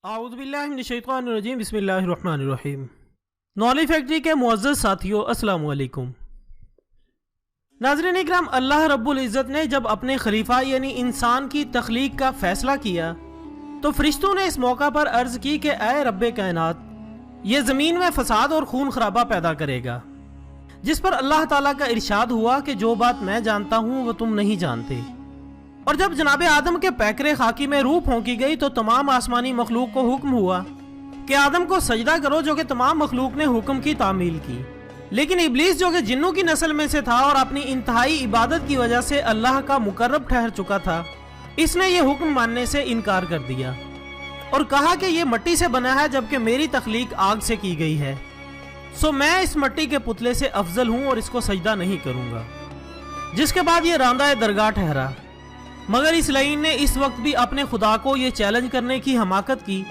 اعوذ باللہ من الشیطان الرجیم، بسم اللہ الرحمن الرحیم۔ نولی فیکٹری کے معزز ساتھیوں، السلام علیکم۔ ناظرین اکرام، اللہ رب العزت نے جب اپنے خلیفہ یعنی انسان کی تخلیق کا فیصلہ کیا تو فرشتوں نے اس موقع پر عرض کی کہ اے رب کائنات، یہ زمین میں فساد اور خون خرابہ پیدا کرے گا، جس پر اللہ تعالیٰ کا ارشاد ہوا کہ جو بات میں جانتا ہوں وہ تم نہیں جانتے۔ اور جب جناب آدم کے پیکرے خاکی میں روح پھونکی گئی تو تمام آسمانی مخلوق کو حکم ہوا کہ آدم کو سجدہ کرو، جو کہ تمام مخلوق نے حکم کی تعمیل کی۔ لیکن ابلیس جو کہ جنوں کی نسل میں سے تھا اور اپنی انتہائی عبادت کی وجہ سے اللہ کا مقرب ٹھہر چکا تھا، اس نے یہ حکم ماننے سے انکار کر دیا اور کہا کہ یہ مٹی سے بنا ہے جبکہ میری تخلیق آگ سے کی گئی ہے، سو میں اس مٹی کے پتلے سے افضل ہوں اور اس کو سجدہ نہیں کروں گا۔ جس کے بعد یہ راندہ درگاہ ٹھہرا، مگر اس لعین نے اس وقت بھی اپنے خدا کو یہ چیلنج کرنے کی حماقت کی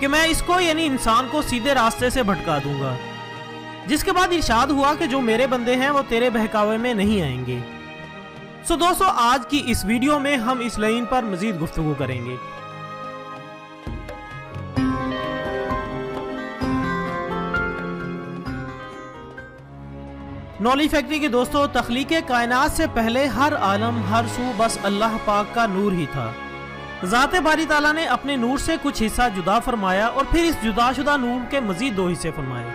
کہ میں اس کو یعنی انسان کو سیدھے راستے سے بھٹکا دوں گا، جس کے بعد ارشاد ہوا کہ جو میرے بندے ہیں وہ تیرے بہکاوے میں نہیں آئیں گے۔ سو دوستو، آج کی اس ویڈیو میں ہم اس لعین پر مزید گفتگو کریں گے۔ نولی فیکٹری کے دوستو، تخلیق کائنات سے پہلے ہر عالم ہر سو بس اللہ پاک کا نور ہی تھا۔ ذات باری تعالیٰ نے اپنے نور سے کچھ حصہ جدا فرمایا اور پھر اس جدا شدہ نور کے مزید دو حصے فرمائے۔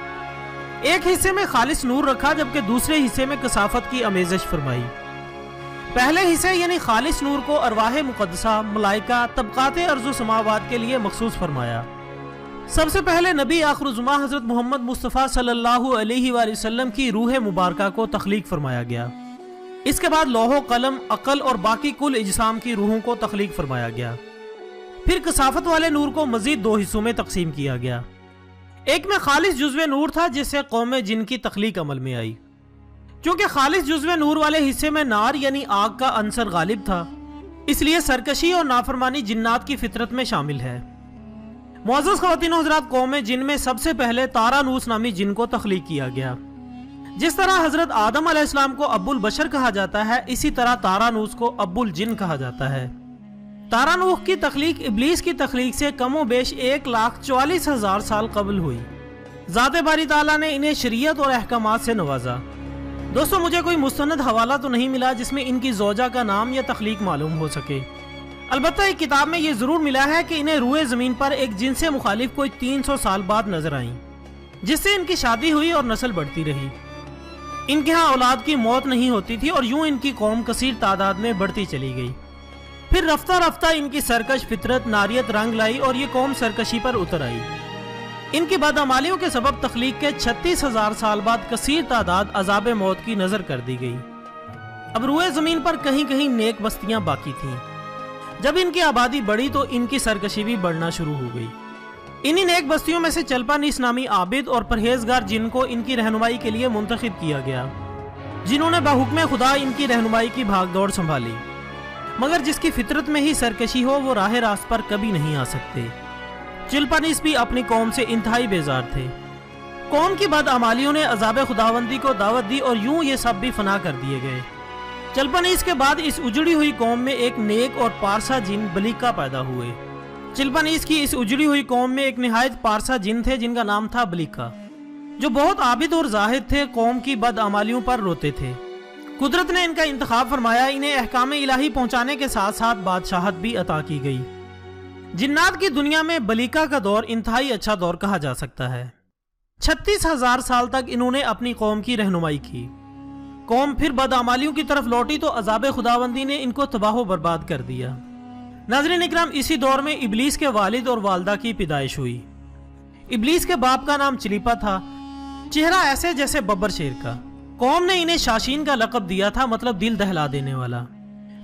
ایک حصے میں خالص نور رکھا جبکہ دوسرے حصے میں کثافت کی آمیزش فرمائی۔ پہلے حصے یعنی خالص نور کو ارواح مقدسہ، ملائکہ، طبقات ارض و سماوات کے لیے مخصوص فرمایا۔ سب سے پہلے نبی آخر الزمان حضرت محمد مصطفیٰ صلی اللہ علیہ وآلہ وسلم کی روح مبارکہ کو تخلیق فرمایا گیا۔ اس کے بعد لوح و قلم، عقل اور باقی کل اجسام کی روحوں کو تخلیق فرمایا گیا۔ پھر کثافت والے نور کو مزید دو حصوں میں تقسیم کیا گیا۔ ایک میں خالص جزو نور تھا جس سے قوم جن کی تخلیق عمل میں آئی۔ چونکہ خالص جزو نور والے حصے میں نار یعنی آگ کا عنصر غالب تھا، اس لیے سرکشی اور نافرمانی جنات کی فطرت میں شامل ہے۔ معزز خواتین و حضرات، قوم جن میں سب سے پہلے تارانوس نامی جن کو تخلیق کیا گیا۔ جس طرح حضرت آدم علیہ السلام کو ابو البشر کہا جاتا ہے، اسی طرح تارانوس کو ابو الجن کہا جاتا ہے۔ تارانوس کی تخلیق ابلیس کی تخلیق سے کم و بیش 1,44,000 سال قبل ہوئی۔ ذات باری تعالیٰ نے انہیں شریعت اور احکامات سے نوازا۔ دوستو، مجھے کوئی مستند حوالہ تو نہیں ملا جس میں ان کی زوجہ کا نام یا تخلیق معلوم ہو سکے، البتہ ایک کتاب میں یہ ضرور ملا ہے کہ انہیں روئے زمین پر ایک جن سے مخالف کوئی 300 سال بعد نظر آئیں، جس سے ان کی شادی ہوئی اور نسل بڑھتی رہی۔ ان کے ہاں اولاد کی موت نہیں ہوتی تھی اور یوں ان کی قوم کثیر تعداد میں بڑھتی چلی گئی۔ پھر رفتہ رفتہ ان کی سرکش فطرت ناریت رنگ لائی اور یہ قوم سرکشی پر اتر آئی۔ ان کی بدعمالیوں کے سبب تخلیق کے 36,000 سال بعد کثیر تعداد عذاب موت کی نظر کر دی گئی۔ اب روئے زمین پر کہیں کہیں نیک بستیاں باقی تھیں۔ جب ان کی آبادی بڑھی تو ان کی سرکشی بھی بڑھنا شروع ہو گئی۔ انہی نیک بستیوں میں سے چلپانیس نامی عابد اور پرہیزگار جن کو ان کی رہنمائی کے لیے منتخب کیا گیا، جنہوں نے بحکم خدا ان کی رہنمائی کی بھاگ دوڑ سنبھالی۔ مگر جس کی فطرت میں ہی سرکشی ہو وہ راہ راست پر کبھی نہیں آ سکتے۔ چلپانیس بھی اپنی قوم سے انتہائی بیزار تھے۔ قوم کی بدعمالیوں نے عذاب خداوندی کو دعوت دی اور یوں یہ سب بھی فنا کر دیے گئے۔ چلپانیس کے بعد اس اجڑی ہوئی قوم میں ایک نیک اور پارسا جن بلیکا پیدا ہوئے۔ چلپانیس کی اس اجڑی ہوئی قوم میں ایک نہایت پارسا جن تھے جن کا نام تھا بلیکا، جو بہت عابد اور زاہد تھے، قوم کی بدعمالیوں پر روتے تھے۔ قدرت نے ان کا انتخاب فرمایا، انہیں احکام الہی پہنچانے کے ساتھ ساتھ بادشاہت بھی عطا کی گئی۔ جنات کی دنیا میں بلیکا کا دور انتہائی اچھا دور کہا جا سکتا ہے۔ 36,000 سال تک انہوں نے اپنی قوم کی رہنمائی کی۔ قوم پھر بدعمالیوں کی طرف لوٹی تو عذاب خداوندی نے ان کو تباہ و برباد کر دیا۔ ناظرین اکرام، اسی دور میں ابلیس کے والد اور والدہ کی پیدائش ہوئی۔ ابلیس کے باپ کا نام چلیپا تھا، چہرہ ایسے جیسے ببر شیر کا۔ قوم نے انہیں شاشین کا لقب دیا تھا، مطلب دل دہلا دینے والا۔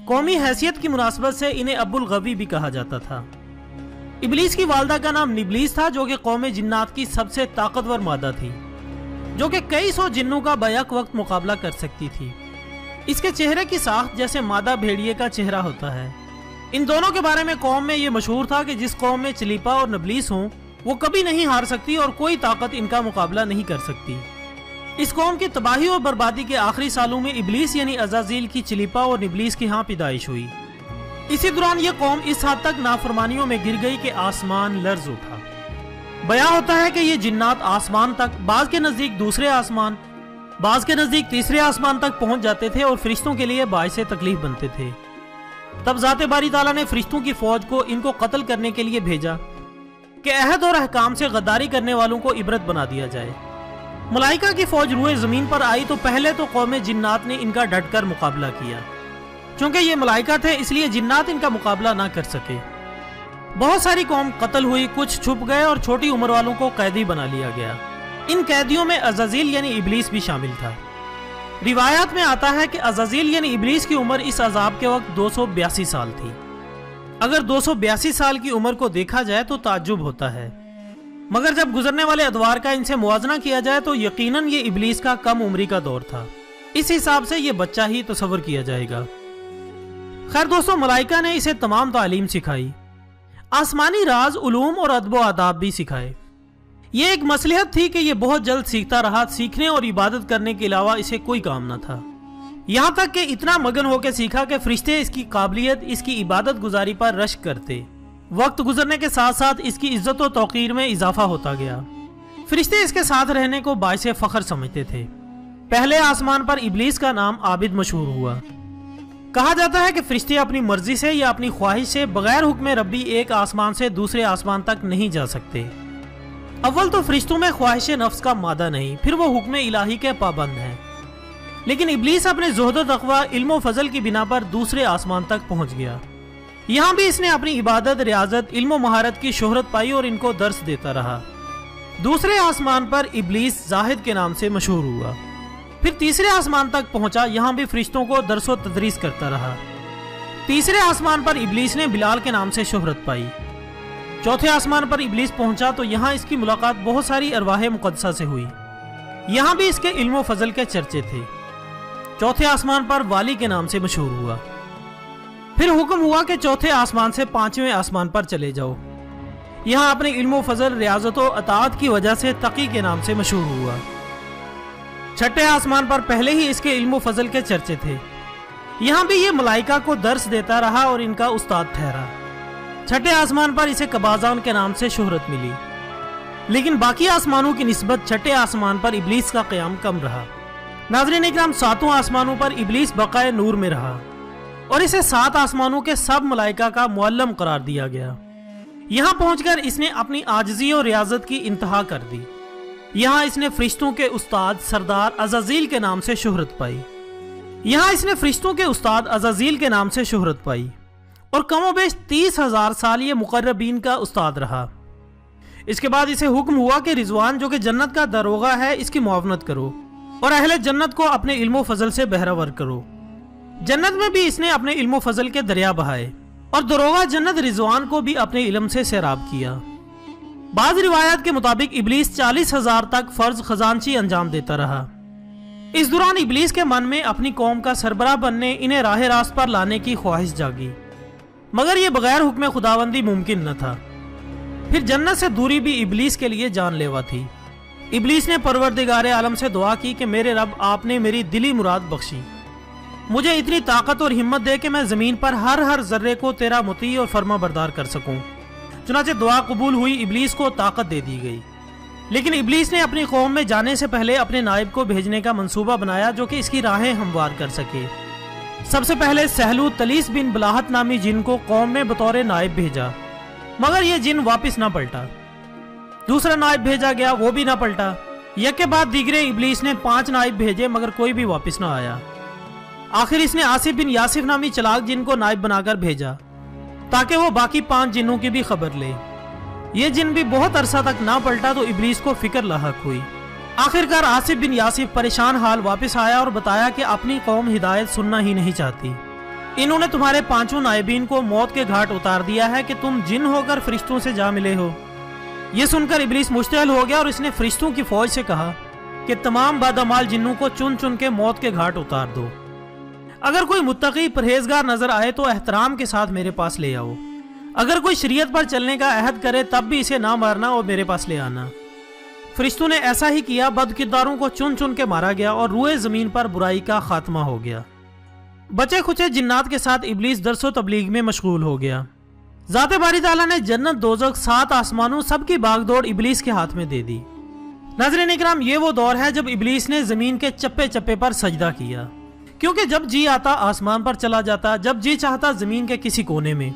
قومی حیثیت کی مناسبت سے انہیں ابو الغوی بھی کہا جاتا تھا۔ ابلیس کی والدہ کا نام نبلیس تھا، جو کہ قوم جنات کی سب سے طاقتور مادہ تھی، جو کہ کئی سو جنوں کا بیک وقت مقابلہ کر سکتی تھی۔ اس کے چہرے کی ساخت جیسے مادہ بھیڑیے کا چہرہ ہوتا ہے۔ ان دونوں کے بارے میں قوم میں یہ مشہور تھا کہ جس قوم میں چلیپا اور نبلیس ہوں وہ کبھی نہیں ہار سکتی اور کوئی طاقت ان کا مقابلہ نہیں کر سکتی۔ اس قوم کی تباہی اور بربادی کے آخری سالوں میں ابلیس یعنی عزازیل کی چلیپا اور نبلیس کی ہاں پیدائش ہوئی۔ اسی دوران یہ قوم اس حد تک نافرمانیوں میں گر گئی کہ آسمان لرز اٹھا۔ بیان ہوتا ہے کہ یہ جنات آسمان تک، بعض کے نزدیک دوسرے آسمان، بعض کے نزدیک تیسرے آسمان تک پہنچ جاتے تھے اور فرشتوں کے لیے باعث تکلیف بنتے تھے۔ تب ذات باری تعالیٰ نے فرشتوں کی فوج کو ان کو قتل کرنے کے لیے بھیجا کہ عہد اور احکام سے غداری کرنے والوں کو عبرت بنا دیا جائے۔ ملائکہ کی فوج روئے زمین پر آئی تو پہلے تو قوم جنات نے ان کا ڈٹ کر مقابلہ کیا۔ چونکہ یہ ملائکہ تھے اس لیے جنات ان کا مقابلہ نہ کر سکے۔ بہت ساری قوم قتل ہوئی، کچھ چھپ گئے اور چھوٹی عمر والوں کو قیدی بنا لیا گیا۔ ان قیدیوں میں عزازیل یعنی ابلیس بھی شامل تھا۔ روایات میں آتا ہے کہ عزازیل یعنی ابلیس کی عمر اس عذاب کے وقت 282 سال تھی۔ اگر 282 سال کی عمر کو دیکھا جائے تو تعجب ہوتا ہے، مگر جب گزرنے والے ادوار کا ان سے موازنہ کیا جائے تو یقیناً یہ ابلیس کا کم عمری کا دور تھا۔ اس حساب سے یہ بچہ ہی تصور کیا جائے گا۔ خیر دوستو، ملائکہ نے اسے تمام تعلیم سکھائی، آسمانی راز، علوم اور ادب و آداب بھی سکھائے۔ یہ ایک مصلحت تھی کہ یہ بہت جلد سیکھتا رہا، سیکھنے اور عبادت کرنے کے علاوہ اسے کوئی کام نہ تھا۔ یہاں تک کہ اتنا مگن ہو کے سیکھا کہ فرشتے اس کی قابلیت، اس کی عبادت گزاری پر رشک کرتے۔ وقت گزرنے کے ساتھ ساتھ اس کی عزت و توقیر میں اضافہ ہوتا گیا۔ فرشتے اس کے ساتھ رہنے کو باعث فخر سمجھتے تھے۔ پہلے آسمان پر ابلیس کا نام عابد مشہور ہوا۔ کہا جاتا ہے کہ فرشتے اپنی مرضی سے یا اپنی خواہش سے بغیر حکم ربی ایک آسمان سے دوسرے آسمان تک نہیں جا سکتے۔ اول تو فرشتوں میں خواہش نفس کا مادہ نہیں، پھر وہ حکم الہی کے پابند ہیں۔ لیکن ابلیس اپنے زہد و تقوی، علم و فضل کی بنا پر دوسرے آسمان تک پہنچ گیا۔ یہاں بھی اس نے اپنی عبادت، ریاضت، علم و مہارت کی شہرت پائی اور ان کو درس دیتا رہا۔ دوسرے آسمان پر ابلیس زاہد کے نام سے مشہور ہوا۔ پھر تیسرے آسمان تک پہنچا، یہاں بھی فرشتوں کو درس و تدریس کرتا رہا۔ تیسرے آسمان پر ابلیس نے بلال کے نام سے شہرت پائی۔ چوتھے آسمان پر ابلیس پہنچا تو یہاں اس کی ملاقات بہت ساری ارواح مقدسہ سے ہوئی۔ یہاں بھی اس کے علم و فضل کے چرچے تھے۔ چوتھے آسمان پر والی کے نام سے مشہور ہوا۔ پھر حکم ہوا کہ چوتھے آسمان سے پانچویں آسمان پر چلے جاؤ۔ یہاں اپنے علم و فضل، ریاضت و اطاعت کی وجہ سے تقی کے نام سے مشہور ہوا۔ چھٹے آسمان پر پہلے ہی اس کے علم و فضل کے چرچے تھے۔ یہاں بھی یہ ملائکہ کو درس دیتا رہا اور ان کا استاد ٹھہرا۔ چھٹے آسمان پر اسے قبازان کے نام سے شہرت ملی۔ لیکن باقی آسمانوں کی نسبت چھٹے آسمان پر ابلیس کا قیام کم رہا۔ ناظرین اکرام، ساتوں آسمانوں پر ابلیس بقائے نور میں رہا اور اسے 7 آسمانوں کے سب ملائکہ کا معلم قرار دیا گیا۔ یہاں پہنچ کر اس نے اپنی عاجزی اور ریاضت کی انتہا کر دی۔ یہاں اس نے فرشتوں کے استاد سردار عزازیل کے نام سے شہرت پائی۔ اور کم و بیش 30,000 سال یہ مقربین کا استاد رہا۔ اس کے بعد اسے حکم ہوا کہ رضوان جو کہ جنت کا داروغہ ہے، اس کی معاونت کرو اور اہل جنت کو اپنے علم و فضل سے بہرہور کرو۔ جنت میں بھی اس نے اپنے علم و فضل کے دریا بہائے اور داروغہ جنت رضوان کو بھی اپنے علم سے سیراب کیا۔ بعض روایات کے مطابق ابلیس 40,000 تک فرض خزانچی انجام دیتا رہا۔ اس دوران ابلیس کے من میں اپنی قوم کا سربراہ بننے، انہیں راہ راست پر لانے کی خواہش جاگی، مگر یہ بغیر حکم خداوندی ممکن نہ تھا۔ پھر جنت سے دوری بھی ابلیس کے لیے جان لیوا تھی۔ ابلیس نے پروردگار عالم سے دعا کی کہ میرے رب، آپ نے میری دلی مراد بخشی، مجھے اتنی طاقت اور ہمت دے کہ میں زمین پر ہر ذرے کو تیرا مطیع اور فرما بردار کر سکوں۔ چنانچہ دعا قبول ہوئی، ابلیس کو طاقت دے دی گئی۔ لیکن ابلیس نے اپنی قوم میں جانے سے پہلے اپنے نائب کو بھیجنے کا منصوبہ بنایا جو کہ اس کی راہیں ہموار کر سکے۔ سب سے پہلے سہلو تلیس بن بلاہت نامی جن کو قوم میں بطور نائب بھیجا، مگر یہ جن واپس نہ پلٹا۔ دوسرا نائب بھیجا گیا، وہ بھی نہ پلٹا۔ یک کے بعد دیگرے ابلیس نے 5 نائب بھیجے، مگر کوئی بھی واپس نہ آیا۔ آخر اس نے آصف بن یاسف نامی چلاک جن کو نائب بنا کر بھیجا تاکہ وہ باقی 5 جنوں کی بھی خبر لے۔ یہ جن بھی بہت عرصہ تک نہ پلٹا تو ابلیس کو فکر لاحق ہوئی۔ آخرکار آصف بن یاسف پریشان حال واپس آیا اور بتایا کہ اپنی قوم ہدایت سننا ہی نہیں چاہتی۔ انہوں نے تمہارے 5 نائبین کو موت کے گھاٹ اتار دیا ہے کہ تم جن ہو کر فرشتوں سے جا ملے ہو۔ یہ سن کر ابلیس مشتعل ہو گیا اور اس نے فرشتوں کی فوج سے کہا کہ تمام بادامال جنوں کو چن چن کے موت کے گھاٹ اتار دو۔ اگر کوئی متقی پرہیزگار نظر آئے تو احترام کے ساتھ میرے پاس لے آؤ۔ اگر کوئی شریعت پر چلنے کا عہد کرے تب بھی اسے نہ مارنا اور میرے پاس لے آنا۔ فرشتوں نے ایسا ہی کیا، بد کرداروں کو چن چن کے مارا گیا اور روئے زمین پر برائی کا خاتمہ ہو گیا۔ بچے کھچے جنات کے ساتھ ابلیس درس و تبلیغ میں مشغول ہو گیا۔ ذات باری تعالیٰ نے جنت، دوزخ، 7 آسمانوں سب کی باغ دوڑ ابلیس کے ہاتھ میں دے دی۔ ناظرین اکرام، یہ وہ دور ہے جب ابلیس نے زمین کے چپے چپے پر سجدہ کیا، کیونکہ جب جی آتا آسمان پر چلا جاتا، جب جی چاہتا زمین کے کسی کونے میں۔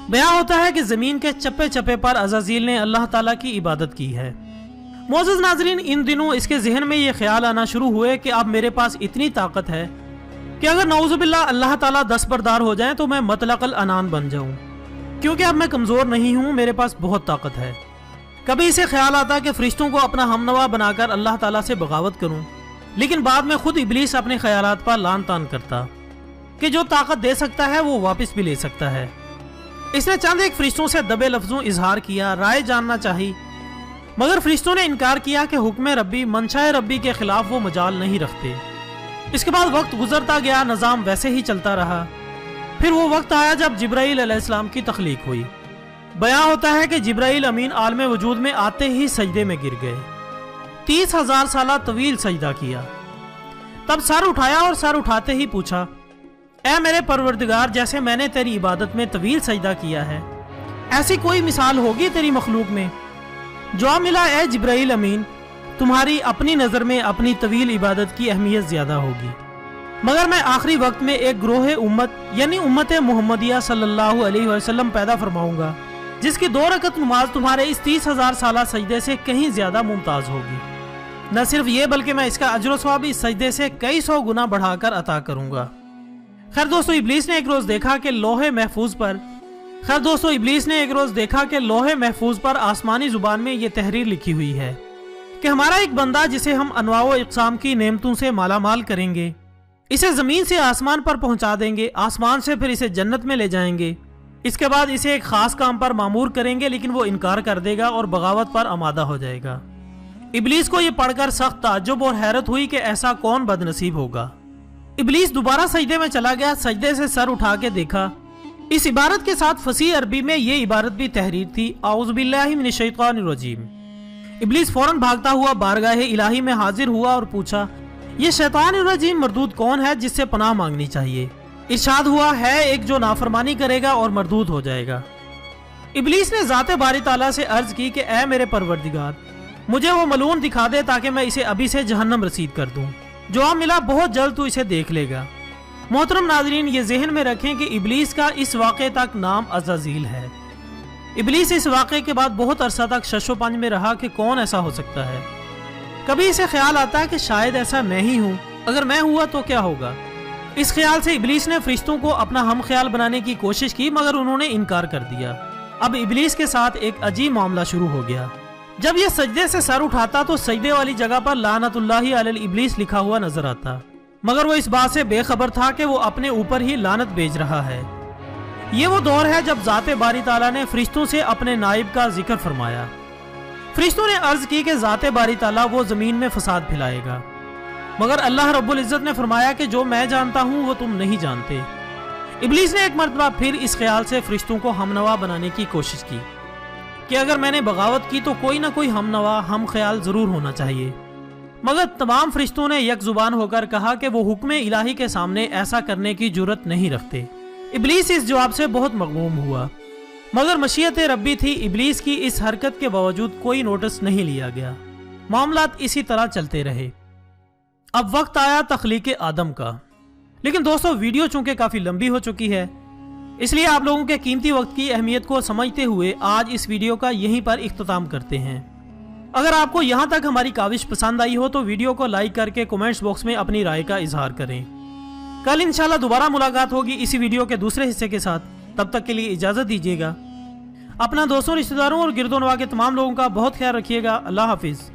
بیان ہوتا ہے کہ زمین کے چپے چپے پر عزازیل نے اللہ تعالیٰ کی عبادت کی ہے۔ معزز ناظرین، ان دنوں اس کے ذہن میں یہ خیال آنا شروع ہوئے کہ اب میرے پاس اتنی طاقت ہے کہ اگر نعوذ باللہ اللہ تعالیٰ دستبردار ہو جائیں تو میں مطلق العنان بن جاؤں، کیونکہ اب میں کمزور نہیں ہوں، میرے پاس بہت طاقت ہے۔ کبھی اسے خیال آتا کہ فرشتوں کو اپنا ہمنوا بنا کر اللہ تعالیٰ سے بغاوت کروں، لیکن بعد میں خود ابلیس اپنے خیالات پر لان تان کرتا کہ جو طاقت دے سکتا ہے وہ واپس بھی لے سکتا ہے۔ اس نے چند ایک فرشتوں سے دبے لفظوں اظہار کیا، رائے جاننا چاہی، مگر فرشتوں نے انکار کیا کہ حکم ربی، منشاء ربی کے خلاف وہ مجال نہیں رکھتے۔ اس کے بعد وقت گزرتا گیا، نظام ویسے ہی چلتا رہا۔ پھر وہ وقت آیا جب جبرائیل علیہ السلام کی تخلیق ہوئی۔ بیان ہوتا ہے کہ جبرائیل امین عالم وجود میں آتے ہی سجدے میں گر گئے، 30,000 سالہ طویل سجدہ کیا، تب سر اٹھایا اور سر اٹھاتے ہی پوچھا، اے میرے پروردگار، جیسے میں نے تیری عبادت میں طویل سجدہ کیا ہے، ایسی کوئی مثال ہوگی تیری مخلوق میں؟ جواب ملا، اے جبرائیل امین، تمہاری اپنی نظر میں اپنی طویل عبادت کی اہمیت زیادہ ہوگی، مگر میں آخری وقت میں ایک گروہ امت یعنی امت محمدیہ صلی اللہ علیہ وسلم پیدا فرماؤں گا، جس کی 2 رکعت نماز تمہارے اس 30,000 سالہ سجدے سے کہیں زیادہ ممتاز ہوگی۔ نہ صرف یہ بلکہ میں اس کا اجر و ثواب اس سجدے سے کئی 100 گنا بڑھا کر عطا کروں گا۔ خیر دوستو، ابلیس نے ایک روز دیکھا کہ لوح محفوظ پر آسمانی زبان میں یہ تحریر لکھی ہوئی ہے کہ ہمارا ایک بندہ جسے ہم انواع و اقسام کی نعمتوں سے مالا مال کریں گے، اسے زمین سے آسمان پر پہنچا دیں گے، آسمان سے پھر اسے جنت میں لے جائیں گے، اس کے بعد اسے ایک خاص کام پر مامور کریں گے، لیکن وہ انکار کر دے گا اور بغاوت پر آمادہ ہو جائے گا۔ ابلیس کو یہ پڑھ کر سخت تعجب اور حیرت ہوئی کہ ایسا کون بد نصیب ہوگا۔ ابلیس دوبارہ سجدے میں چلا گیا، سجدے سے سر اٹھا کے دیکھا، اس عبارت کے ساتھ فصیح عربی میں یہ عبارت بھی تحریر تھی، اعوذ باللہ من الشیطان الرجیم۔ ابلیس فوراً بھاگتا ہوا بارگاہ الہی میں حاضر ہوا اور پوچھا، یہ شیطان الرجیم مردود کون ہے جس سے پناہ مانگنی چاہیے؟ ارشاد ہوا، ہے ایک جو نافرمانی کرے گا اور مردود ہو جائے گا۔ ابلیس نے ذات باری تعالیٰ سے عرض کی کہ اے میرے پروردگار، مجھے وہ ملعون دکھا دے تاکہ میں اسے ابھی سے جہنم رسید کر دوں۔ جواب ملا، بہت جلد تو اسے دیکھ لے گا۔ محترم ناظرین، یہ ذہن میں رکھیں کہ ابلیس کا اس واقعے تک نام عزازیل ہے۔ ابلیس اس واقعے کے بعد بہت عرصہ تک شش و پنج میں رہا کہ کون ایسا ہو سکتا ہے۔ کبھی اسے خیال آتا ہے کہ شاید ایسا میں ہی ہوں، اگر میں ہوا تو کیا ہوگا۔ اس خیال سے ابلیس نے فرشتوں کو اپنا ہم خیال بنانے کی کوشش کی، مگر انہوں نے انکار کر دیا۔ اب ابلیس کے ساتھ ایک عجیب معاملہ شروع ہو گیا۔ جب یہ سجدے سے سر اٹھاتا تو سجدے والی جگہ پر لعنت اللہ علی ابلیس لکھا ہوا نظر آتا، مگر وہ اس بات سے بے خبر تھا کہ وہ اپنے اوپر ہی لعنت بھیج رہا ہے۔ یہ وہ دور ہے جب ذات باری تعالیٰ نے فرشتوں سے اپنے نائب کا ذکر فرمایا۔ فرشتوں نے عرض کی کہ ذات باری تعالیٰ وہ زمین میں فساد پھیلائے گا، مگر اللہ رب العزت نے فرمایا کہ جو میں جانتا ہوں وہ تم نہیں جانتے۔ ابلیس نے ایک مرتبہ پھر اس خیال سے فرشتوں کو ہمنوا بنانے کی کوشش کی کہ اگر میں نے بغاوت کی تو کوئی نہ کوئی ہمنوا ہم خیال ضرور ہونا چاہیے، مگر تمام فرشتوں نے یک زبان ہو کر کہا کہ وہ حکم الہی کے سامنے ایسا کرنے کی جرت نہیں رکھتے۔ ابلیس اس جواب سے بہت مغموم ہوا، مگر مشیت ربی تھی، ابلیس کی اس حرکت کے باوجود کوئی نوٹس نہیں لیا گیا۔ معاملات اسی طرح چلتے رہے۔ اب وقت آیا تخلیق آدم کا، لیکن دوستو ویڈیو چونکہ کافی لمبی ہو چکی ہے، اس لیے آپ لوگوں کے قیمتی وقت کی اہمیت کو سمجھتے ہوئے آج اس ویڈیو کا یہیں پر اختتام کرتے ہیں۔ اگر آپ کو یہاں تک ہماری کاوش پسند آئی ہو تو ویڈیو کو لائک کر کے کومنٹس باکس میں اپنی رائے کا اظہار کریں۔ کل انشاءاللہ دوبارہ ملاقات ہوگی اسی ویڈیو کے دوسرے حصے کے ساتھ، تب تک کے لیے اجازت دیجیے گا۔ اپنا دوستوں، رشتہ داروں اور گرد و نواح کے تمام لوگوں کا بہت خیال رکھیے گا۔ اللہ حافظ۔